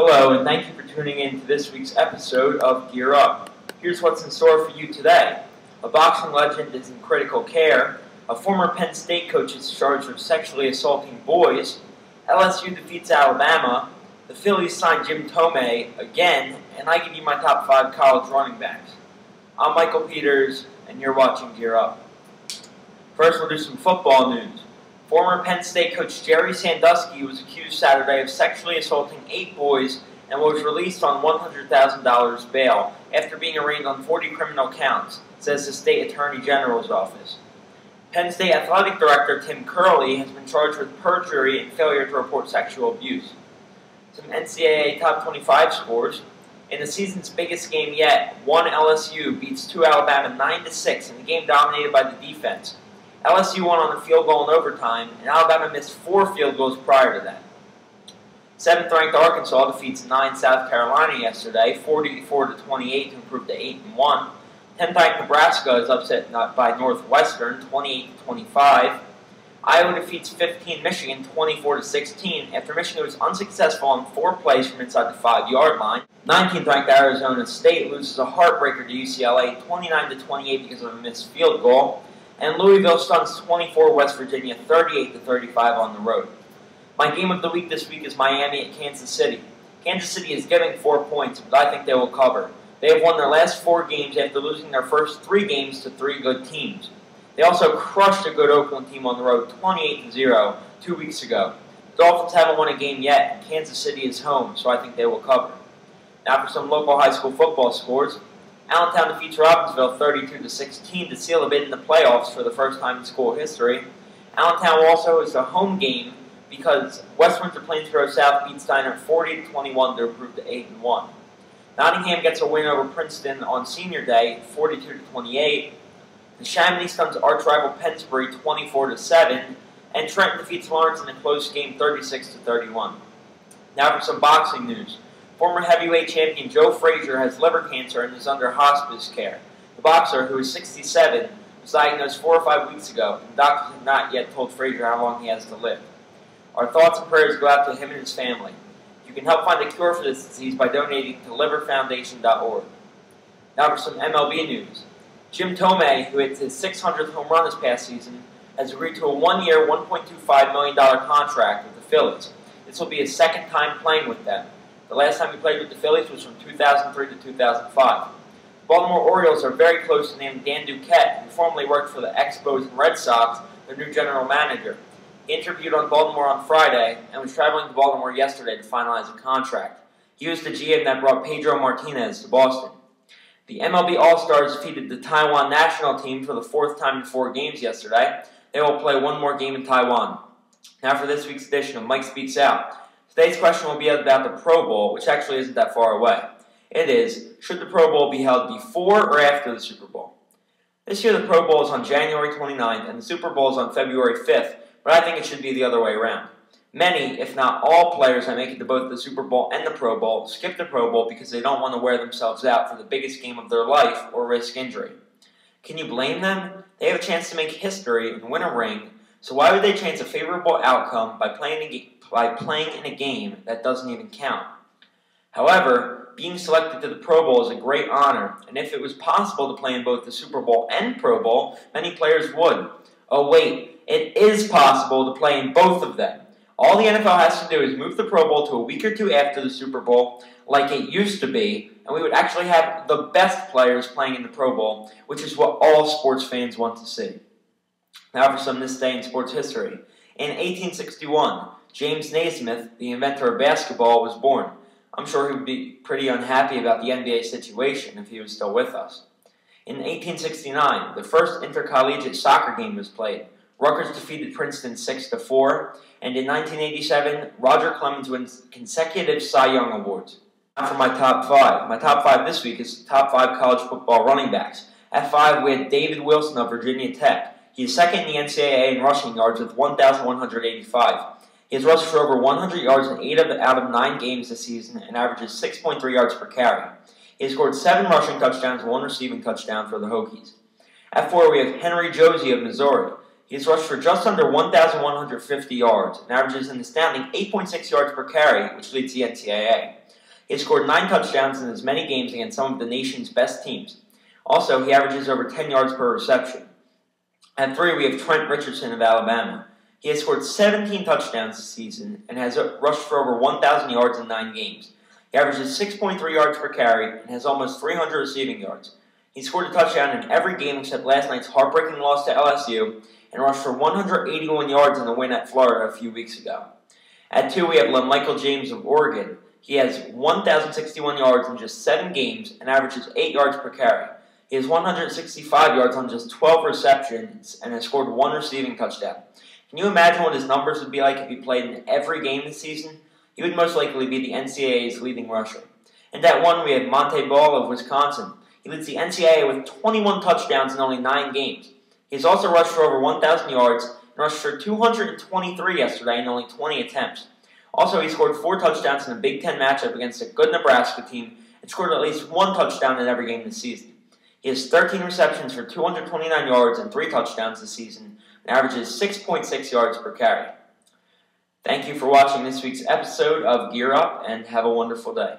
Hello, and thank you for tuning in to this week's episode of Gear Up. Here's what's in store for you today. A boxing legend is in critical care. A former Penn State coach is charged with sexually assaulting boys. LSU defeats Alabama. The Phillies signed Jim Thome again, and I give you my top 5 college running backs. I'm Michael Peters, and you're watching Gear Up. First, we'll do some football news. Former Penn State coach Jerry Sandusky was accused Saturday of sexually assaulting 8 boys and was released on $100,000 bail after being arraigned on 40 criminal counts, says the State Attorney General's office. Penn State Athletic Director Tim Curley has been charged with perjury and failure to report sexual abuse. Some NCAA Top 25 scores. In the season's biggest game yet, one LSU beats 2 Alabama 9-6 in a game dominated by the defense. LSU won on a field goal in overtime, and Alabama missed 4 field goals prior to that. 7th-ranked Arkansas defeats 9 South Carolina yesterday, 44-28 to improve to 8-1. 10th-ranked Nebraska is upset by Northwestern, 28-25. Iowa defeats 15 Michigan, 24-16, after Michigan was unsuccessful on 4 plays from inside the 5-yard line. 19th-ranked Arizona State loses a heartbreaker to UCLA, 29-28 because of a missed field goal. And Louisville stuns 24 West Virginia, 38-35 on the road. My game of the week this week is Miami at Kansas City. Kansas City is giving 4 points, but I think they will cover. They have won their last 4 games after losing their first 3 games to 3 good teams. They also crushed a good Oakland team on the road, 28-0, 2 weeks ago. The Dolphins haven't won a game yet, and Kansas City is home, so I think they will cover. Now for some local high school football scores. Allentown defeats Robbinsville 32-16 to seal a bid in the playoffs for the first time in school history. Allentown also is a home game because West Windsor Plainsboro South beats Steiner 40-21 to improve to 8-1. Nottingham gets a win over Princeton on Senior Day, 42-28. The Chamonix stuns arch rival Pennsbury 24-7, and Trenton defeats Lawrence in a close game 36-31. Now for some boxing news. Former heavyweight champion Joe Frazier has liver cancer and is under hospice care. The boxer, who is 67, was diagnosed 4 or 5 weeks ago, and doctors have not yet told Frazier how long he has to live. Our thoughts and prayers go out to him and his family. You can help find a cure for this disease by donating to liverfoundation.org. Now for some MLB news. Jim Thome, who hit his 600th home run this past season, has agreed to a 1-year, $1.25 million contract with the Phillies. This will be his 2nd time playing with them. The last time he played with the Phillies was from 2003 to 2005. The Baltimore Orioles are very close to naming Dan Duquette, who formerly worked for the Expos and Red Sox, their new general manager. He interviewed on Baltimore on Friday and was traveling to Baltimore yesterday to finalize a contract. He was the GM that brought Pedro Martinez to Boston. The MLB All-Stars defeated the Taiwan national team for the 4th time in 4 games yesterday. They will play 1 more game in Taiwan. Now for this week's edition of Mike Speaks Out. Today's question will be about the Pro Bowl, which actually isn't that far away. It is, should the Pro Bowl be held before or after the Super Bowl? This year the Pro Bowl is on January 29th and the Super Bowl is on February 5th, but I think it should be the other way around. Many, if not all, players that make it to both the Super Bowl and the Pro Bowl skip the Pro Bowl because they don't want to wear themselves out for the biggest game of their life or risk injury. Can you blame them? They have a chance to make history and win a ring, so why would they chance a favorable outcome by playing in a game that doesn't even count? However, being selected to the Pro Bowl is a great honor, and if it was possible to play in both the Super Bowl and Pro Bowl, many players would. Oh wait, it is possible to play in both of them. All the NFL has to do is move the Pro Bowl to a week or 2 after the Super Bowl, like it used to be, and we would actually have the best players playing in the Pro Bowl, which is what all sports fans want to see. Now for some this day in sports history. In 1861, James Naismith, the inventor of basketball, was born. I'm sure he would be pretty unhappy about the NBA situation if he was still with us. In 1869, the first intercollegiate soccer game was played. Rutgers defeated Princeton 6-4, and in 1987, Roger Clemens wins consecutive Cy Young Awards. Now for my top 5. My top 5 this week is top 5 college football running backs. At 5, we had David Wilson of Virginia Tech. He is 2nd in the NCAA in rushing yards with 1,185. He has rushed for over 100 yards in 8 out of 9 games this season and averages 6.3 yards per carry. He has scored 7 rushing touchdowns and 1 receiving touchdown for the Hokies. At 4, we have Henry Josie of Missouri. He has rushed for just under 1,150 yards and averages an astounding 8.6 yards per carry, which leads the NCAA. He has scored 9 touchdowns in as many games against some of the nation's best teams. Also, he averages over 10 yards per reception. At 3, we have Trent Richardson of Alabama. He has scored 17 touchdowns this season and has rushed for over 1,000 yards in 9 games. He averages 6.3 yards per carry and has almost 300 receiving yards. He scored a touchdown in every game except last night's heartbreaking loss to LSU and rushed for 181 yards in the win at Florida a few weeks ago. At 2, we have LaMichael James of Oregon. He has 1,061 yards in just 7 games and averages 8 yards per carry. He has 165 yards on just 12 receptions and has scored 1 receiving touchdown. Can you imagine what his numbers would be like if he played in every game this season? He would most likely be the NCAA's leading rusher. And at 1, we have Monte Ball of Wisconsin. He leads the NCAA with 21 touchdowns in only 9 games. He has also rushed for over 1,000 yards and rushed for 223 yesterday in only 20 attempts. Also, he scored 4 touchdowns in a Big Ten matchup against a good Nebraska team and scored at least 1 touchdown in every game this season. He has 13 receptions for 229 yards and 3 touchdowns this season and averages 6.6 yards per carry. Thank you for watching this week's episode of Gear Up, and have a wonderful day.